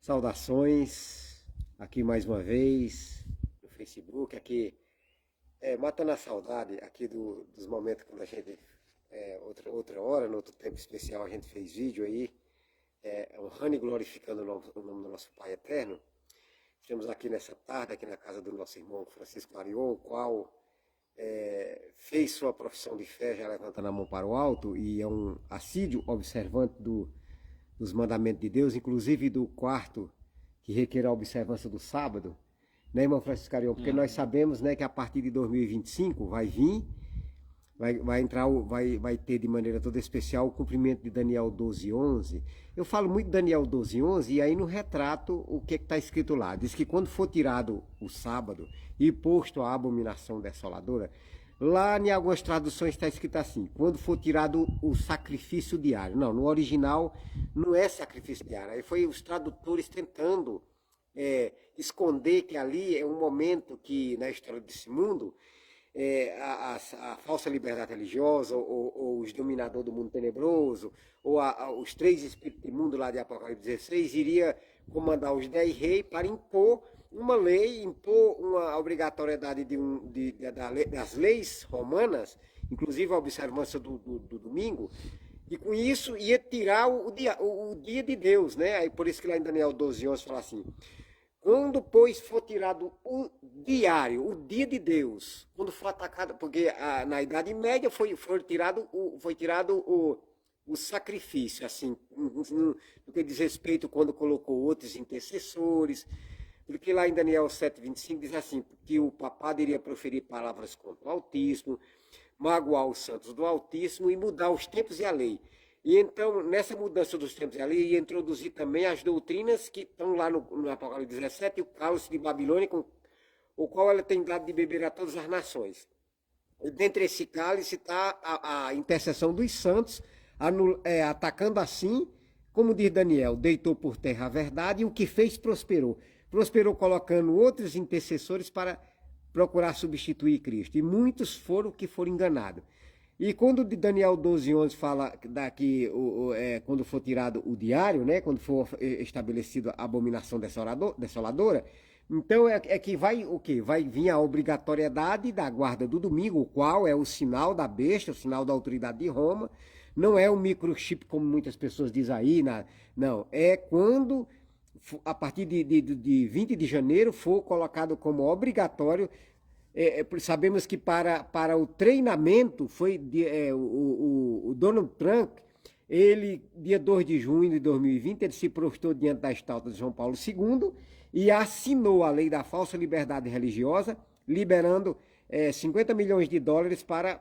Saudações, aqui mais uma vez, no Facebook, aqui, matando a saudade aqui dos momentos quando a gente, outra hora, no outro tempo especial, a gente fez vídeo aí, honrando e glorificando o nome do nosso Pai Eterno. Estamos aqui nessa tarde, aqui na casa do nosso irmão Francisco Arion, o qual fez sua profissão de fé, já levantando a mão para o alto, e é um assíduo observante dos mandamentos de Deus, inclusive do quarto, que requer a observância do sábado, né, irmão Francisco Arion? Porque nós sabemos, né, que a partir de 2025 vai vir, vai entrar, vai ter de maneira toda especial o cumprimento de Daniel 12:11. Eu falo muito de Daniel 12:11 e aí no retrato o que está escrito lá? Diz que quando for tirado o sábado e posto a abominação desoladora, lá em algumas traduções está escrito assim: quando for tirado o sacrifício diário. Não, no original não é sacrifício diário. Aí foi os tradutores tentando esconder que ali é um momento que, na história desse mundo, a falsa liberdade religiosa, ou os dominadores do mundo tenebroso, ou os três espíritos do mundo lá de Apocalipse 16, iria comandar os 10 reis para impor uma lei, impor uma obrigatoriedade das leis romanas, inclusive a observância do domingo, e com isso ia tirar o dia de Deus, né? Aí por isso que lá em Daniel 12:11 fala assim: quando, pois, for tirado o diário, o dia de Deus, quando for atacado, porque na Idade Média foi tirado o sacrifício, assim, no que diz respeito quando colocou outros intercessores, porque lá em Daniel 7:25 diz assim, que o papado iria proferir palavras contra o Altíssimo, magoar os santos do Altíssimo e mudar os tempos e a lei. E então, nessa mudança dos tempos ali, ia introduzir também as doutrinas que estão lá no Apocalipse 17, o cálice de Babilônia, com o qual ela tem dado de beber a todas as nações. E dentre esse cálice está a intercessão dos santos, atacando assim, como diz Daniel, deitou por terra a verdade e o que fez prosperou. Prosperou colocando outros intercessores para procurar substituir Cristo. E muitos foram que foram enganados. E quando de Daniel 12:11 fala daqui, quando for tirado o diário, né, quando for estabelecido a abominação desoladora, então que vai o quê? Vai vir a obrigatoriedade da guarda do domingo, o qual é o sinal da besta, o sinal da autoridade de Roma. Não é o microchip como muitas pessoas dizem aí, não. É quando, a partir de 20 de janeiro, for colocado como obrigatório. Sabemos que para o treinamento foi o Donald Trump, ele, dia 2 de junho de 2020, ele se prostrou diante da estátua de João Paulo II e assinou a lei da falsa liberdade religiosa, liberando 50 milhões de dólares para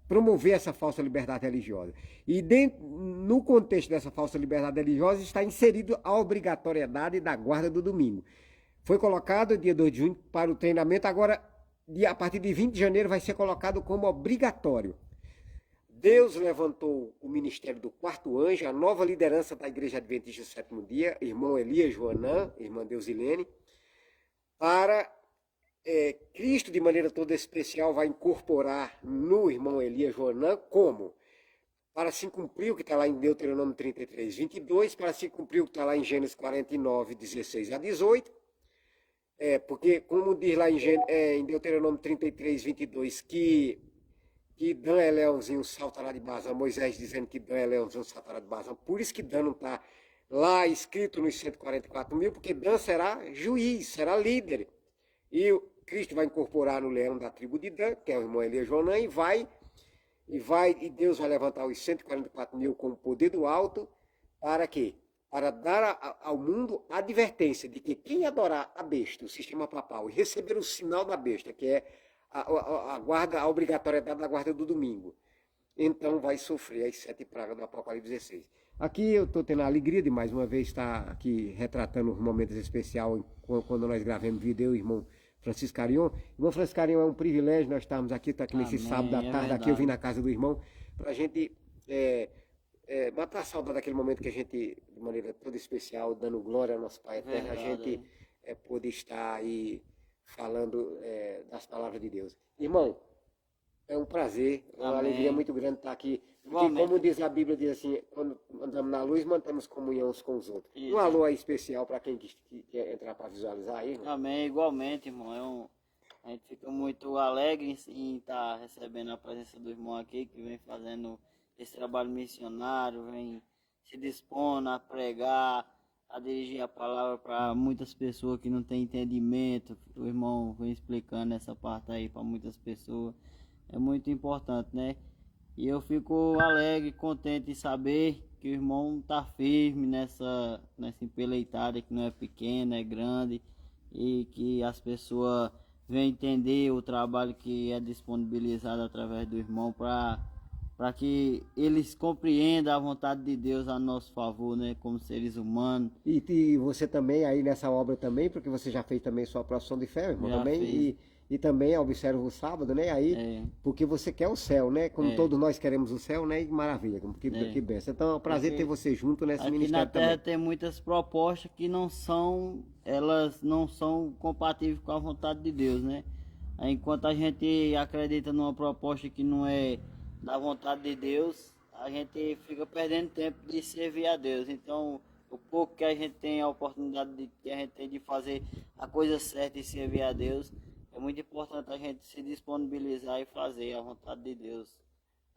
promover essa falsa liberdade religiosa. E no contexto dessa falsa liberdade religiosa está inserido a obrigatoriedade da guarda do domingo. Foi colocado dia 2 de junho para o treinamento, agora a partir de 20 de janeiro vai ser colocado como obrigatório. Deus levantou o ministério do quarto anjo, a nova liderança da Igreja Adventista do Sétimo Dia, irmão Elias Joanã, irmã Deusilene, para Cristo, de maneira toda especial, vai incorporar no irmão Elias Joanã como? Para se cumprir o que está lá em Deuteronômio 33:22, para se cumprir o que está lá em Gênesis 49:16-18, porque como diz lá em Deuteronômio 33:22, que Dan é leãozinho, saltará de Bazã, Moisés dizendo que Dan é leãozinho, saltará de Bazã, por isso que Dan não está lá escrito nos 144.000, porque Dan será juiz, será líder, e Cristo vai incorporar no leão da tribo de Dan, que é o irmão Elias Joanã, e Deus vai levantar os 144.000 com o poder do alto, para quê? Para dar ao mundo a advertência de que quem adorar a besta, o sistema papal, e receber o sinal da besta, que é a obrigatoriedade da guarda do domingo, então vai sofrer as 7 pragas do Apocalipse 16. Aqui eu estou tendo a alegria de mais uma vez estar aqui retratando os momentos especiais quando nós gravamos vídeo, eu e o irmão Francisco Arion. Irmão Francisco Arion, é um privilégio nós estarmos aqui, estar aqui nesse sábado à tarde, aqui eu vim na casa do irmão, para a gente matar a saudade daquele momento que a gente, de maneira toda especial, dando glória ao nosso Pai Eterno, a gente pôde estar aí falando das palavras de Deus. Irmão, é um prazer, uma alegria muito grande estar aqui Porque como Igualmente. diz a Bíblia, diz assim, quando andamos na luz, mantemos comunhão uns com os outros. Um Isso. alô aí especial para quem quer entrar para visualizar aí, irmão. Amém, igualmente, irmão. A gente fica muito alegre em estar recebendo a presença do irmão aqui, que vem fazendo esse trabalho missionário, vem se dispondo a pregar, a dirigir a palavra para muitas pessoas que não têm entendimento. O irmão vem explicando essa parte aí para muitas pessoas. É muito importante, né? E eu fico alegre, contente em saber que o irmão está firme nessa empeleitada que não é pequena, é grande, e que as pessoas vêm entender o trabalho que é disponibilizado através do irmão para que eles compreendam a vontade de Deus a nosso favor, né, como seres humanos. E você também aí nessa obra também, porque você já fez também sua profissão de fé, irmão, Já também, fiz. e também observa o sábado, né, aí, É, porque você quer o céu, né, como é, todos nós queremos o céu, né, e maravilha, que é. benção. Então é um prazer ter Porque você junto nesse aqui na ministério Terra também. tem muitas propostas que elas não são compatíveis com a vontade de Deus, né? Aí, enquanto a gente acredita numa proposta que não é da vontade de Deus, a gente fica perdendo tempo de servir a Deus. Então, o pouco que a gente tem a oportunidade que a gente tem de fazer a coisa certa e servir a Deus, é muito importante a gente se disponibilizar e fazer a vontade de Deus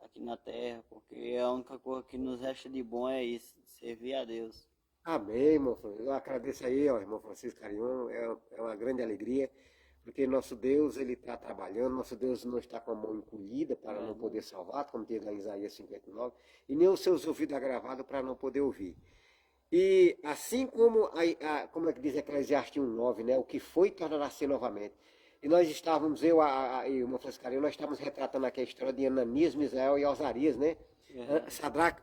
aqui na Terra, porque a única coisa que nos resta de bom é isso, servir a Deus. Amém, irmão. Eu agradeço aí, ó, irmão Francisco Carion, é uma grande alegria, porque nosso Deus, ele está trabalhando, nosso Deus não está com a mão encolhida para não poder salvar, como diz lá em Isaías 59, e nem os seus ouvidos agravados para não poder ouvir. E assim como, como é que diz Eclesiastes 1:9, né? O que foi tornará-se novamente. E nós estávamos, e o irmão Francisco Carion, nós estávamos retratando aqui a história de Ananias, Misael e Azarias, né?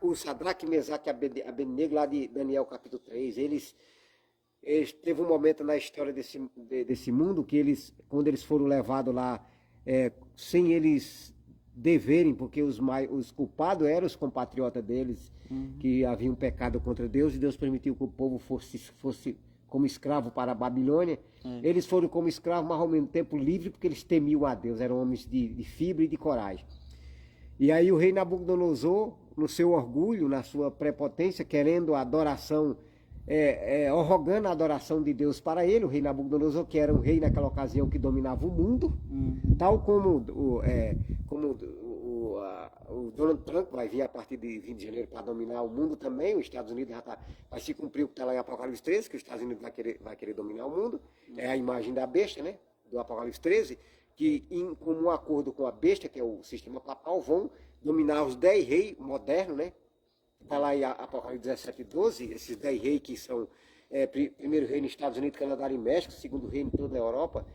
O Sadraque, Mesaque e Abednego, lá de Daniel capítulo 3, eles teve um momento na história desse mundo que eles, quando eles foram levados lá, sem eles deverem, porque os culpados eram os compatriotas deles, que haviam pecado contra Deus, e Deus permitiu que o povo fosse como escravo para a Babilônia. Eles foram como escravos, mas ao mesmo tempo livres, porque eles temiam a Deus, eram homens de fibra e de coragem. E aí o rei Nabucodonosor, no seu orgulho, na sua prepotência, querendo a adoração, rogando a adoração de Deus para ele, o rei Nabucodonosor, que era um rei naquela ocasião que dominava o mundo, tal como o Donald Trump vai vir a partir de 20 de janeiro para dominar o mundo também, os Estados Unidos vai se cumprir o que está lá em Apocalipse 13, que os Estados Unidos vai querer dominar o mundo, é a imagem da besta, né, do Apocalipse 13, que em comum acordo com a besta, que é o sistema papal, vão dominar os 10 reis modernos, né? Está lá em Apocalipse 17:12, esses 10 reis que são primeiro reino nos Estados Unidos, Canadá e México, segundo reino em toda a Europa,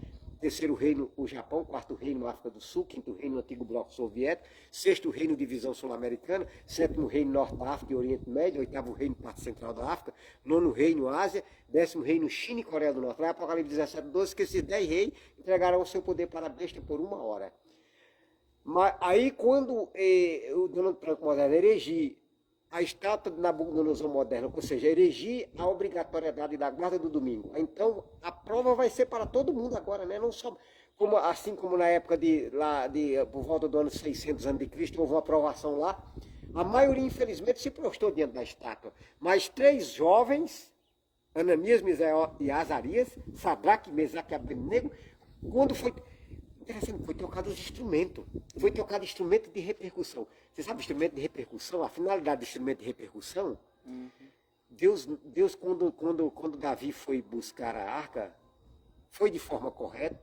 terceiro reino o Japão, quarto reino na África do Sul, quinto reino no antigo bloco soviético, sexto reino divisão sul-americana, sétimo reino Norte da África e Oriente Médio, oitavo reino parte central da África, nono reino Ásia, décimo reino China e Coreia do Norte. Lá em Apocalipse 17:12, que esses 10 reis entregarão o seu poder para a besta por 1 hora. Mas aí quando o Donald Trump moderno erigir a estátua de Nabucodonosor moderno, ou seja, erigir a obrigatoriedade da guarda do domingo, então a prova vai ser para todo mundo agora, né? Não só assim como na época por volta do ano 600 a.C., houve uma aprovação lá, a maioria infelizmente se prostrou diante da estátua, mas 3 jovens, Ananias, Misael e Azarias, Sadraque, Mesaque e Abednego, quando foi interessante, foi tocado os instrumentos. Foi tocado instrumento de repercussão. Você sabe instrumento de repercussão? A finalidade do instrumento de repercussão? Deus quando Davi foi buscar a arca, foi de forma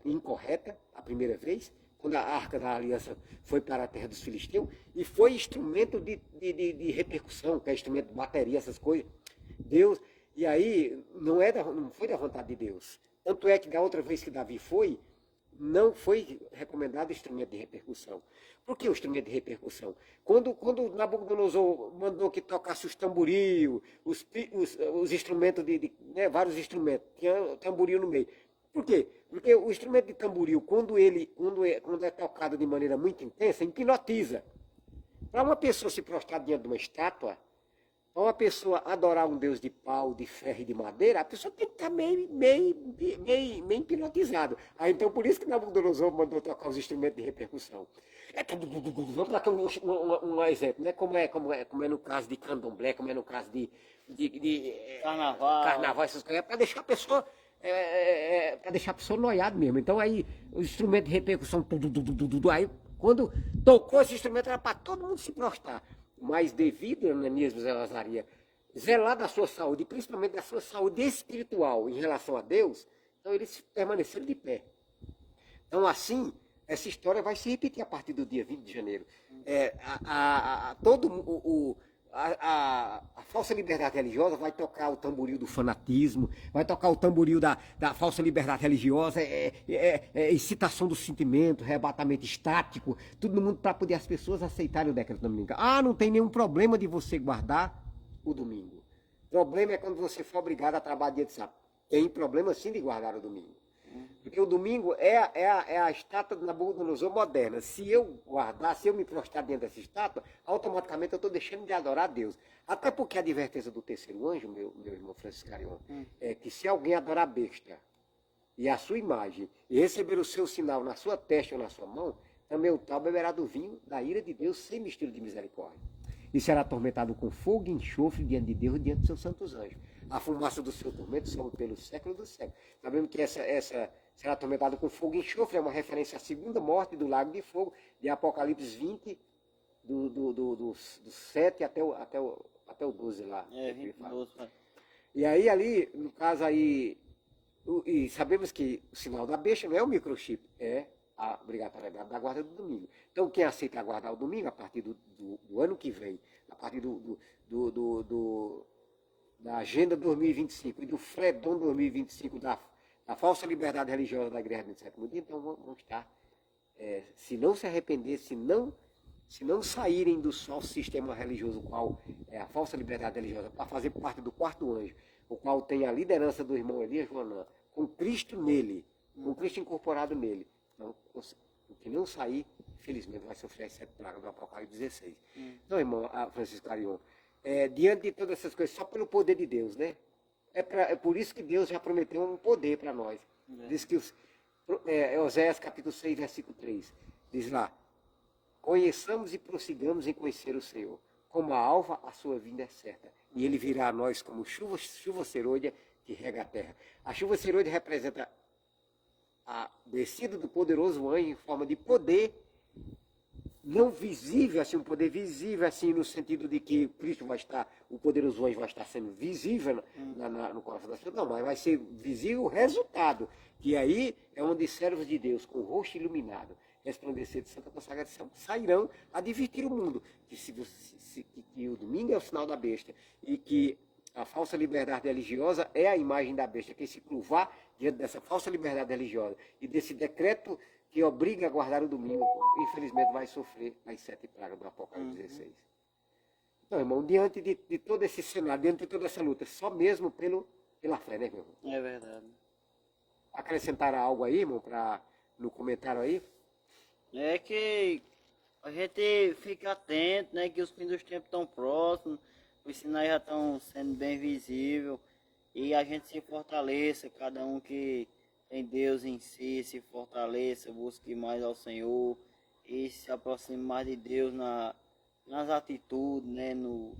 incorreta, a primeira vez, quando a arca da aliança foi para a terra dos filisteus, e foi instrumento de repercussão, que é instrumento de bateria, essas coisas. Deus, e aí não foi da vontade de Deus. Tanto é que da outra vez que Davi foi, não foi recomendado instrumento de repercussão. Por que o instrumento de repercussão? Quando Nabucodonosor mandou que tocasse os tamboril, os instrumentos vários instrumentos, tinha tamboril no meio. Por quê? Porque o instrumento de tamboril, quando é tocado de maneira muito intensa, hipnotiza. Para uma pessoa se prostrar diante de uma estátua, Então, a pessoa adorar um Deus de pau, de ferro e de madeira, a pessoa tem que estar meio hipnotizado. Aí, então, por isso que Nabucodonosor mandou tocar os instrumentos de repercussão. Vamos dar aqui um exemplo, né? Como é no caso de candomblé, como é no caso de carnaval, essas coisas, para deixar a pessoa para deixar a pessoa noiada mesmo. Então aí o instrumento de repercussão, aí quando tocou esse instrumento era para todo mundo se prostrar. Mas devido a Ananias e Azaria zelar da sua saúde, principalmente da sua saúde espiritual em relação a Deus, então eles permaneceram de pé. Então assim, essa história vai se repetir a partir do dia 20 de janeiro. A falsa liberdade religiosa vai tocar o tamboril do fanatismo, vai tocar o tamboril da falsa liberdade religiosa, excitação do sentimento, arrebatamento estático, todo mundo para poder as pessoas aceitarem o decreto dominical. Ah, não tem nenhum problema de você guardar o domingo. O problema é quando você for obrigado a trabalhar dia de sábado. Tem problema sim de guardar o domingo. Porque o domingo é a estátua do Nabucodonosor moderna. Se eu guardar, se eu me prostrar diante dessa estátua, automaticamente eu estou deixando de adorar a Deus. Até porque a advertência do terceiro anjo, meu irmão Francisco Carion, é que se alguém adorar a besta e a sua imagem, e receber o seu sinal na sua testa ou na sua mão, também o tal beberá do vinho da ira de Deus sem mistério de misericórdia. E será atormentado com fogo e enxofre diante de Deus e diante dos seus santos anjos. A fumaça do seu tormento sobe pelo século dos séculos. Sabemos que essa será atormentado com fogo e enxofre, é uma referência à segunda morte do lago de fogo, de Apocalipse 20, do 7 até o 12 lá. 12. E aí ali, no caso aí, e sabemos que o sinal da besta não é o microchip, é a obrigatoriedade da guarda do domingo. Então quem aceita aguardar o domingo, a partir do ano que vem, a partir da Agenda 2025 e do Fredon 2025 da falsa liberdade religiosa da Igreja do Sétimo Dia, então vão estar, se não se arrepender, se não saírem do só sistema religioso, qual é a falsa liberdade religiosa, para fazer parte do quarto anjo, o qual tem a liderança do irmão Elias Joanã, com Cristo nele, com Cristo incorporado nele. Então, o que não sair, infelizmente, vai sofrer as 7 pragas do Apocalipse 16. Então, irmão Francisco Carion, diante de todas essas coisas, só pelo poder de Deus, né? É por isso que Deus já prometeu um poder para nós. Diz que Oséias capítulo 6, versículo 3, diz lá: conheçamos e prossigamos em conhecer o Senhor. Como a alva, a sua vinda é certa. E ele virá a nós como chuva serôdia que rega a terra. A chuva serôdia representa a descida do poderoso anjo em forma de poder não visível, assim, um poder visível, assim, no sentido de que Cristo vai estar, o poderoso anjo vai estar sendo visível no coração das pessoas, não, mas vai ser visível o resultado, que aí é onde servos de Deus, com o rosto iluminado, resplandecer de santa consagração, sairão a advertir o mundo que o domingo é o sinal da besta e que a falsa liberdade religiosa é a imagem da besta. Quem se curvar diante dessa falsa liberdade religiosa e desse decreto que obriga a guardar o domingo, infelizmente vai sofrer as 7 pragas do Apocalipse 16. Então, irmão, diante de todo esse cenário, diante de toda essa luta, só mesmo pela fé, né, meu irmão? É verdade. Acrescentar algo aí, irmão, no comentário aí? É que a gente fica atento, né, que os fins dos tempos estão próximos, os sinais já estão sendo bem visíveis, e a gente se fortaleça, cada um que tem Deus em si, se fortaleça, busque mais ao Senhor e se aproxime mais de Deus nas atitudes, né, no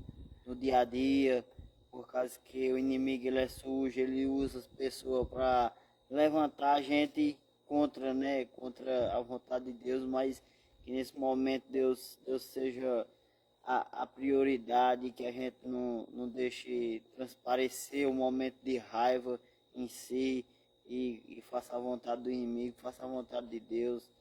dia a dia, por causa que o inimigo ele é sujo, ele usa as pessoas para levantar a gente contra a vontade de Deus, mas que nesse momento Deus seja a prioridade, que a gente não deixe transparecer o momento de raiva em si e faça a vontade do inimigo, faça a vontade de Deus,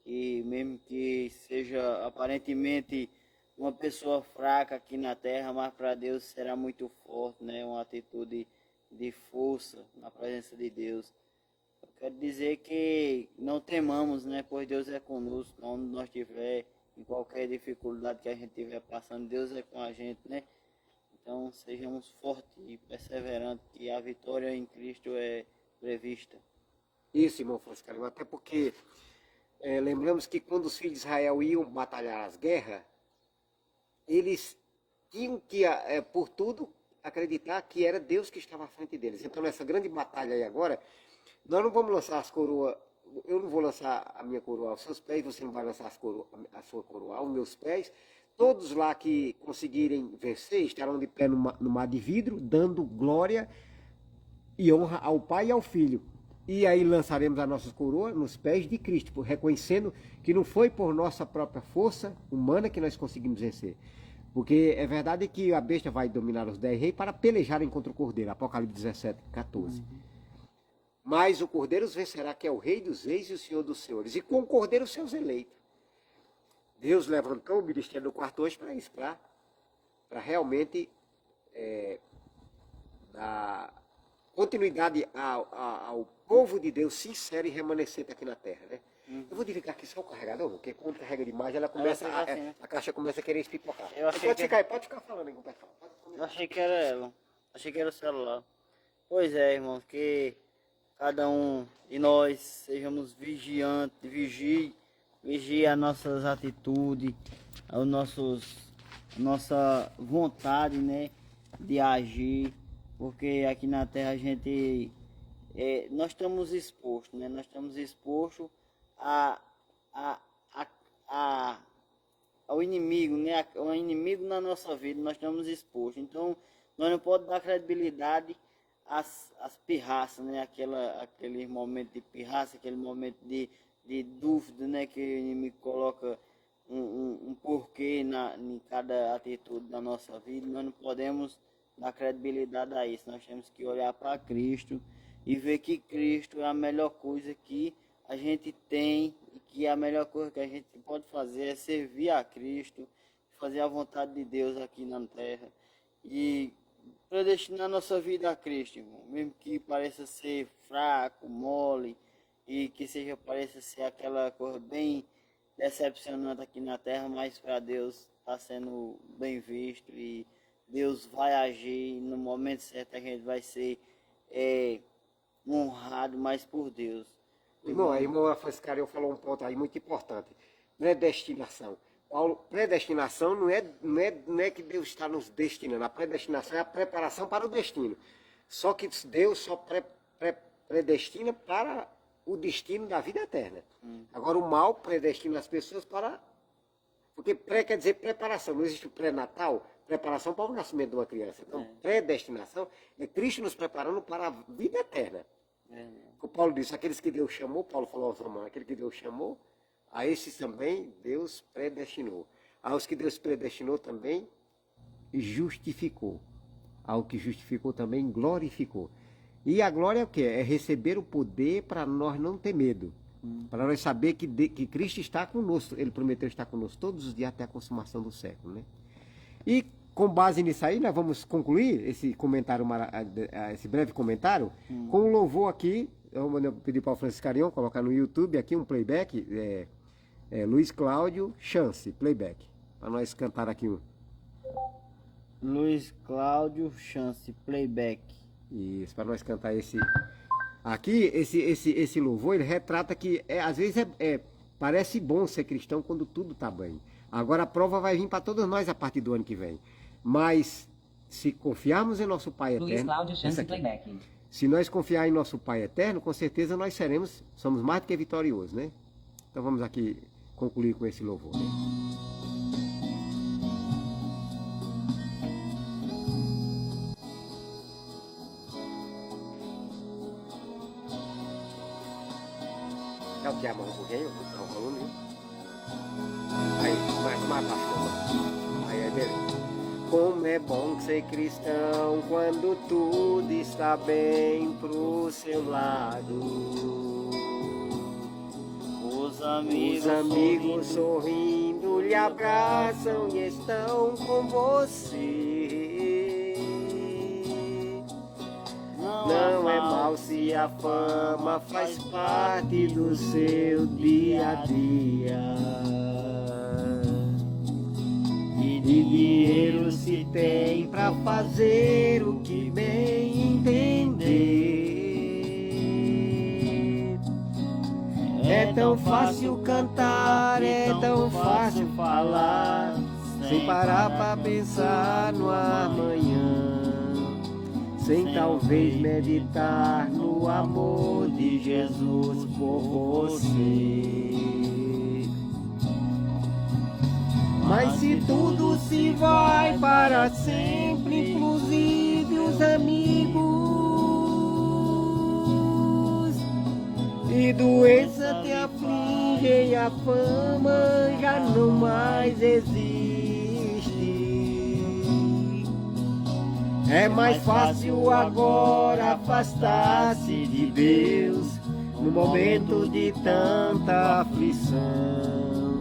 e mesmo que seja aparentemente uma pessoa fraca aqui na terra, mas para Deus será muito forte, né? Uma atitude de força na presença de Deus. Eu quero dizer que não temamos, né? Pois Deus é conosco, onde nós estiver, em qualquer dificuldade que a gente estiver passando, Deus é com a gente, né? Então sejamos fortes e perseverantes, que a vitória em Cristo é prevista. Isso, irmão Francisco, até porque lembramos que quando os filhos de Israel iam batalhar as guerras, eles tinham que, por tudo, acreditar que era Deus que estava à frente deles. Então, nessa grande batalha aí agora, nós não vamos lançar as coroas, eu não vou lançar a minha coroa aos seus pés, você não vai lançar a sua coroa aos meus pés. Todos lá que conseguirem vencer estarão de pé no mar de vidro, dando glória e honra ao Pai e ao Filho. E aí lançaremos a nossa coroa nos pés de Cristo, reconhecendo que não foi por nossa própria força humana que nós conseguimos vencer. Porque é verdade que a besta vai dominar os 10 reis para pelejarem contra o Cordeiro, Apocalipse 17, 14. Mas o Cordeiro os vencerá, que é o Rei dos Reis e o Senhor dos Senhores. E com o Cordeiro os seus eleitos. Deus levantou o ministério do quarto hoje para isso, para realmente dar continuidade ao povo de Deus sincero e remanescente aqui na terra, né? Eu vou desligar aqui só o carregador, porque quando carrega demais, ela começa a caixa começa a querer espipocar. Pode ficar falando aí com o pessoal. Eu achei que era ela. Achei que era o celular. Pois é, irmãos, que cada um de nós sejamos vigiantes, vigie as nossas atitudes, a nossa vontade, né, de agir, porque aqui na terra a gente, nós estamos expostos, né, nós estamos expostos ao inimigo, né, ao inimigo na nossa vida, nós estamos expostos, então nós não podemos dar credibilidade às pirraças, né, aquele momento de pirraça, aquele momento de dúvida, né, que o inimigo coloca um porquê em cada atitude da nossa vida. Nós não podemos dar credibilidade a isso, nós temos que olhar para Cristo e ver que Cristo é a melhor coisa que a gente tem e que a melhor coisa que a gente pode fazer é servir a Cristo, fazer a vontade de Deus aqui na terra e predestinar nossa vida a Cristo, irmão, mesmo que pareça ser fraco, mole, e que pareça ser aquela coisa bem decepcionante aqui na terra, mas para Deus está sendo bem visto e Deus vai agir no momento certo, a gente vai ser honrado mais por Deus. Irmão, a irmã Franciscaria falou um ponto aí muito importante, predestinação. Paulo, predestinação não é que Deus está nos destinando, a predestinação é a preparação para o destino. Só que Deus só predestina para o destino da vida eterna. Agora o mal predestina as pessoas para... Porque pré quer dizer preparação, não existe o pré-natal, preparação para o nascimento de uma criança. Então, predestinação é Cristo nos preparando para a vida eterna. O Paulo disse, aqueles que Deus chamou, Paulo falou aos romanos, aquele que Deus chamou, a esses também Deus predestinou. Aos que Deus predestinou também justificou. Ao que justificou também glorificou. E a glória é o quê? É receber o poder para nós não ter medo. Para nós saber que Cristo está conosco. Ele prometeu estar conosco todos os dias até a consumação do século, né? E com base nisso aí, nós vamos concluir esse comentário, esse breve comentário, com um louvor aqui. Eu vou pedir para o Franciscarião colocar no YouTube aqui um playback. Luiz Cláudio Chance, playback. Para nós cantar aqui um. Luiz Cláudio Chance, playback. Isso, para nós cantar esse. Aqui, esse louvor, ele retrata que às vezes parece bom ser cristão quando tudo está bem. Agora a prova vai vir para todos nós a partir do ano que vem. Mas se confiarmos em nosso Pai Eterno. Luiz Cláudio Chance, playback. Se nós confiar em nosso Pai Eterno, com certeza nós somos mais do que vitoriosos, né? Então vamos aqui concluir com esse louvor, né? É o que a mão um pouquinho, o volume, viu? Aí, mais baixo. Aí, beleza. Como é bom ser cristão quando tudo está bem pro seu lado. Os amigos sorrindo lhe abraçam e estão com você. Não é mal se a fama faz parte do seu dia a dia. E de dinheiro se tem pra fazer o que bem entender. É tão fácil cantar, é tão fácil falar, sem parar pra pensar no amanhã, sem talvez meditar no amor de Jesus por você. Mas se tudo se vai para sempre, inclusive os amigos, e doença te aflige e a fama já não mais existe, é mais fácil agora afastar-se de Deus no momento de tanta aflição.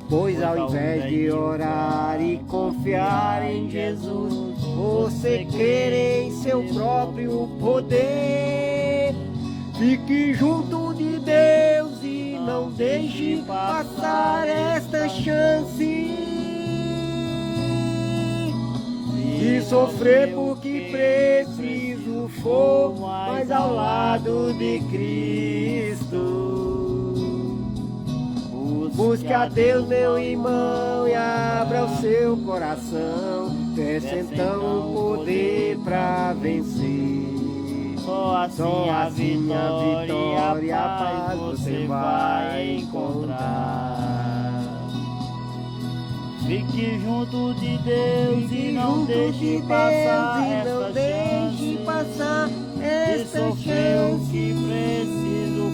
Pois ao invés de orar e confiar em Jesus, você crê em seu próprio poder. Fique junto de Deus e não deixe passar esta chance de sofrer porque preciso for, mas ao lado de Cristo. Busque a Deus, meu irmão, e abra o seu coração. Peça então o poder pra vencer. Só assim a vitória e a paz você vai encontrar. Fique junto de Deus e não deixe passar esta chance que preciso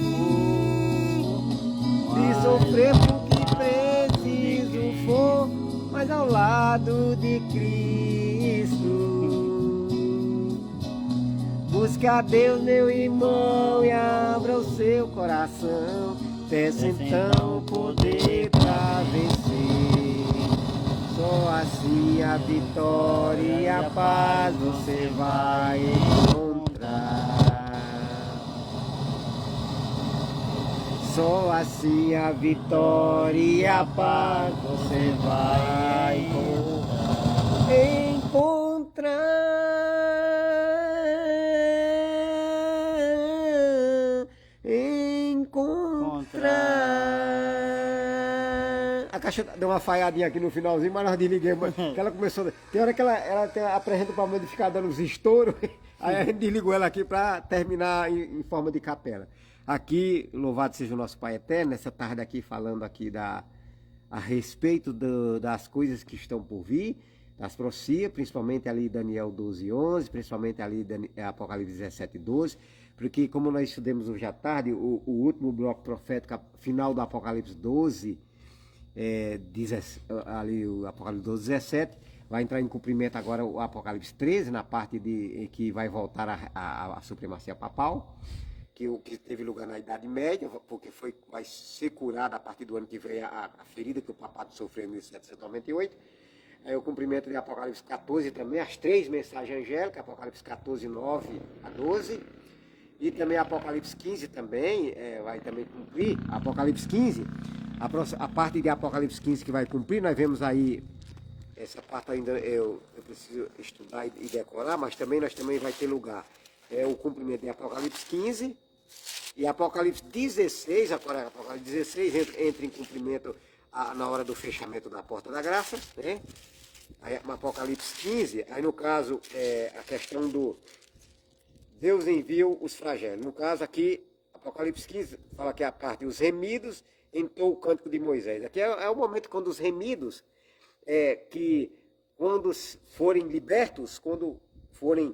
de sofrer porque preciso for, mas ao lado de Cristo. Busque a Deus, meu irmão, e abra o seu coração. Peça então o poder pra vencer. Só assim a vitória e a paz você vai encontrar. Só assim a vitória e a paz você vai encontrar. A caixa deu uma falhadinha aqui no finalzinho, mas nós desliguemos. Que ela começou. Tem hora que ela apresenta o problema de ficar dando os estouros. Aí a gente desligou ela aqui para terminar em forma de capela. Aqui, louvado seja o nosso Pai Eterno, nessa tarde aqui falando aqui a respeito das coisas que estão por vir, das profecias, principalmente ali Daniel 12:11, principalmente ali Apocalipse 17:12, porque como nós estudamos hoje à tarde, o último bloco profético final do Apocalipse 12, ali o Apocalipse 12:17, vai entrar em cumprimento agora o Apocalipse 13, na parte em que vai voltar a supremacia papal, que teve lugar na Idade Média, porque vai ser curada a partir do ano que vem a ferida que o papado sofreu em 1798. Aí o cumprimento de Apocalipse 14 também, as 3 mensagens angélicas, Apocalipse 14, 9 a 12. E também Apocalipse 15 também, vai também cumprir. Apocalipse 15, a parte de Apocalipse 15 que vai cumprir, nós vemos aí, essa parte ainda eu preciso estudar e decorar, mas também nós também vai ter lugar. O cumprimento de Apocalipse 15 e Apocalipse 16, agora Apocalipse 16 entra em cumprimento na hora do fechamento da porta da graça, né? Aí, Apocalipse 15, aí no caso a questão do Deus enviou os flagelos. No caso aqui, Apocalipse 15 fala que a parte dos remidos entrou o cântico de Moisés. Aqui é o momento quando os remidos, quando forem libertos, quando forem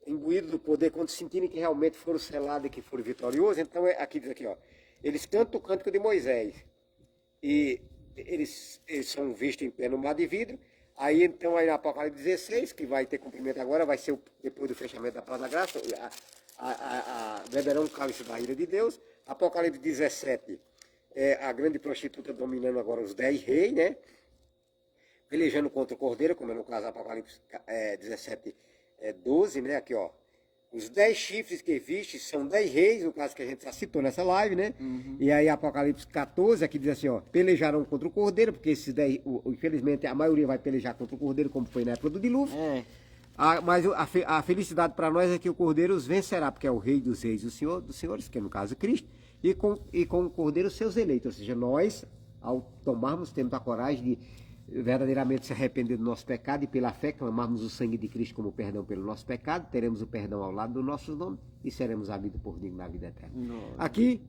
imbuídos do poder, quando sentirem que realmente foram selados e que foram vitoriosos, então aqui diz aqui, ó, eles cantam o cântico de Moisés e eles são vistos em pé no mar de vidro. Aí então aí na Apocalipse 16, que vai ter cumprimento agora, vai ser depois do fechamento da Praça da Graça, beberão o cálice da ira de Deus. Apocalipse 17, a grande prostituta dominando agora os 10 reis, né? Pelejando contra o cordeiro, como é no caso Apocalipse 17, 12, né? Aqui, ó. Os 10 chifres que viste são 10 reis, no caso que a gente já citou nessa live, né? Uhum. E aí Apocalipse 14, aqui diz assim, ó, pelejarão contra o cordeiro, porque esses 10, infelizmente, a maioria vai pelejar contra o cordeiro, como foi na época do dilúvio. Mas a felicidade para nós é que o cordeiro os vencerá, porque é o rei dos reis, o senhor dos senhores, que é no caso Cristo, e com o cordeiro os seus eleitos, ou seja, nós, ao tomarmos, temos a coragem verdadeiramente se arrepender do nosso pecado e pela fé clamarmos o sangue de Cristo como perdão pelo nosso pecado, teremos o perdão ao lado do nosso nome e seremos habidos por digno na vida eterna. Aqui,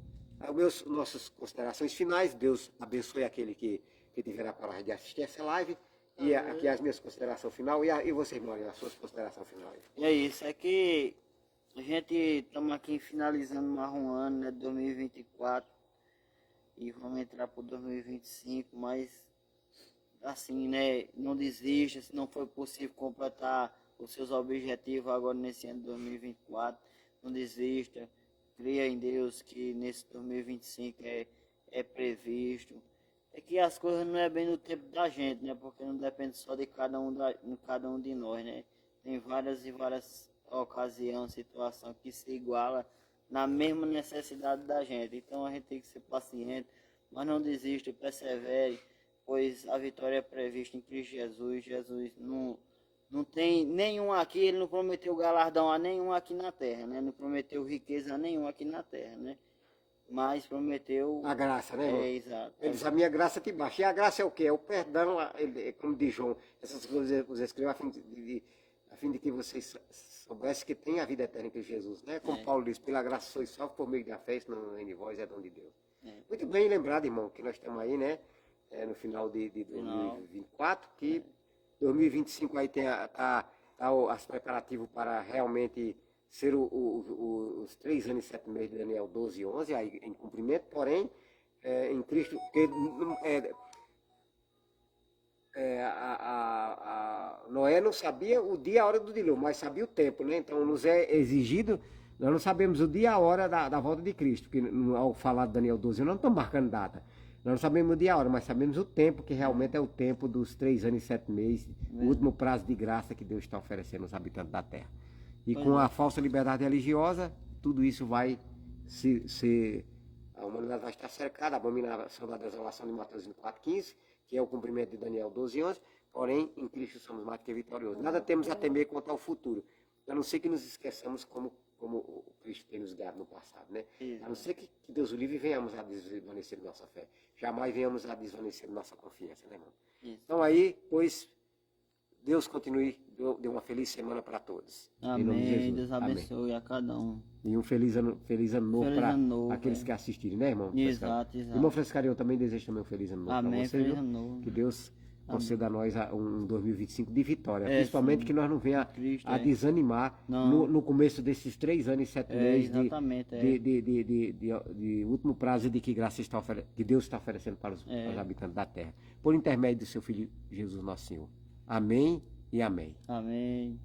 nossas considerações finais. Deus abençoe aquele que tiver a coragem de assistir essa live. E aqui as minhas considerações finais. E você, irmão, as suas considerações finais? É isso, é que a gente estamos aqui finalizando mais um ano, né, 2024, e vamos entrar para 2025, mas assim, né, não desista, se não for possível completar os seus objetivos agora nesse ano de 2024, não desista, creia em Deus que nesse 2025 é previsto. É que as coisas não é bem no tempo da gente, né, porque não depende só de cada um de nós, né, tem várias e várias ocasiões, situações que se igualam na mesma necessidade da gente, então a gente tem que ser paciente, mas não desista, persevere, pois a vitória é prevista em Cristo Jesus. Jesus não tem nenhum aqui, ele não prometeu galardão a nenhum aqui na terra, né? Não prometeu riqueza a nenhum aqui na terra, né? Mas prometeu a graça, né, irmão? Exato. Ele diz, a minha graça te baixa. E a graça é o quê? É o perdão, como diz João. Essas coisas você escreveu a fim de que vocês soubessem que tem a vida eterna em Cristo Jesus, né? Como Paulo diz, pela graça sois salvos por meio da fé, isso não vem de vós, é dom de Deus. Muito bem lembrado, irmão, que nós estamos aí, né? No final de 2024, que 2025 aí tem os preparativos para realmente ser os 3 anos e 7 meses de Daniel 12 e 11, aí em cumprimento, porém, em Cristo, porque Noé não sabia o dia e a hora do dilúvio, mas sabia o tempo, né? Então nos é exigido, nós não sabemos o dia e a hora da volta de Cristo, porque ao falar de Daniel 12, nós não estamos marcando data. Nós não sabemos o dia e a hora, mas sabemos o tempo, que realmente é o tempo dos 3 anos e 7 meses, o último prazo de graça que Deus está oferecendo aos habitantes da terra. E com a falsa liberdade religiosa, tudo isso vai a humanidade vai estar cercada, a abominação da desolação de Mateus 24:15, que é o cumprimento de Daniel 12:11, porém, em Cristo somos mais do que vitoriosos. Nada temos a temer quanto ao futuro, a não ser que nos esqueçamos como o Cristo tem nos guiado no passado, né? A não ser que Deus o livre e venhamos a desvanecer nossa fé. Jamais venhamos a desvanecer nossa confiança, né, irmão? Isso. Então aí, pois, Deus continue, dê uma feliz semana para todos. Amém. Em nome de Jesus. Deus abençoe a cada um. E um feliz ano novo para aqueles que assistirem, né, irmão? Exato. Irmão Frescaria, eu também desejo também um feliz ano novo para você. Feliz ano novo. Que Deus conceda a nós um 2025 de vitória. Principalmente que nós não venha a desanimar no começo desses 3 anos e 7 meses de último prazo de que que Deus está oferecendo para os habitantes da terra. Por intermédio do seu Filho Jesus nosso Senhor. Amém e amém. Amém.